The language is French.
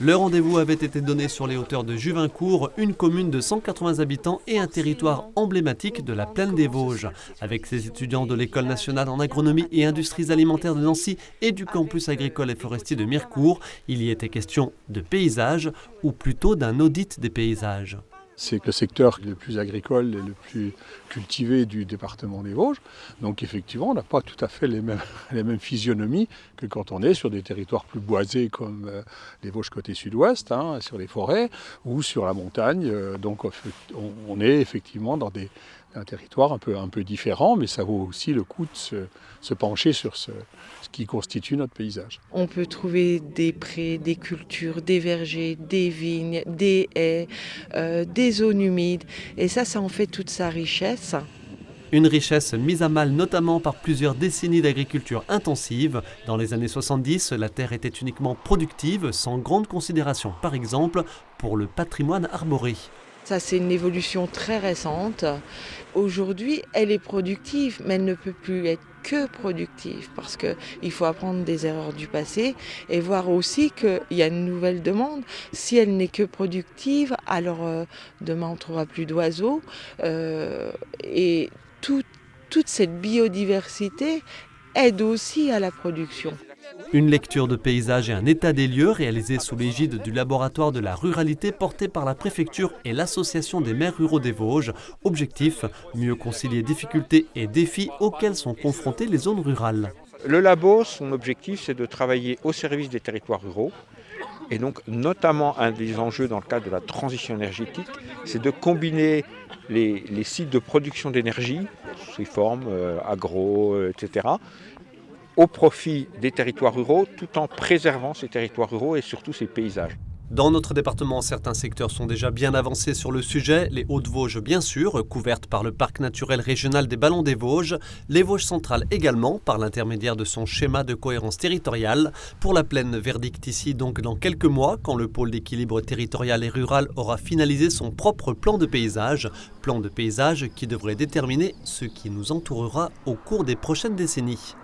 Le rendez-vous avait été donné sur les hauteurs de Juvincourt, une commune de 180 habitants et un territoire emblématique de la plaine des Vosges. Avec ses étudiants de l'École nationale en agronomie et industries alimentaires de Nancy et du campus agricole et forestier de Mirecourt, il y était question de paysage, ou plutôt d'un audit des paysages. C'est le secteur le plus agricole et le plus cultivé du département des Vosges. Donc effectivement, on n'a pas tout à fait les mêmes physionomies que quand on est sur des territoires plus boisés comme les Vosges côté sud-ouest, sur les forêts ou sur la montagne. Donc on est effectivement dans un territoire un peu différent, mais ça vaut aussi le coup de se pencher sur ce qui constitue notre paysage. On peut trouver des prés, des cultures, des vergers, des vignes, des haies, des zones humides. Et ça en fait toute sa richesse. Une richesse mise à mal notamment par plusieurs décennies d'agriculture intensive. Dans les années 70, la terre était uniquement productive, sans grande considération, par exemple, pour le patrimoine arboré. Ça, c'est une évolution très récente. Aujourd'hui, elle est productive, mais elle ne peut plus être que productive parce qu'il faut apprendre des erreurs du passé et voir aussi qu'il y a une nouvelle demande. Si elle n'est que productive, alors demain on ne trouvera plus d'oiseaux et toute cette biodiversité aide aussi à la production. Une lecture de paysage et un état des lieux réalisé sous l'égide du laboratoire de la ruralité porté par la préfecture et l'association des maires ruraux des Vosges. Objectif, mieux concilier difficultés et défis auxquels sont confrontées les zones rurales. Le labo, son objectif, c'est de travailler au service des territoires ruraux. Et donc, notamment, un des enjeux dans le cadre de la transition énergétique, c'est de combiner les sites de production d'énergie, sous ces formes agro, etc., au profit des territoires ruraux, tout en préservant ces territoires ruraux et surtout ces paysages. Dans notre département, certains secteurs sont déjà bien avancés sur le sujet. Les Hauts-de-Vosges, bien sûr, couvertes par le parc naturel régional des Ballons des Vosges. Les Vosges centrales également, par l'intermédiaire de son schéma de cohérence territoriale. Pour la plaine, verdict ici donc dans quelques mois, quand le pôle d'équilibre territorial et rural aura finalisé son propre plan de paysage. Plan de paysage qui devrait déterminer ce qui nous entourera au cours des prochaines décennies.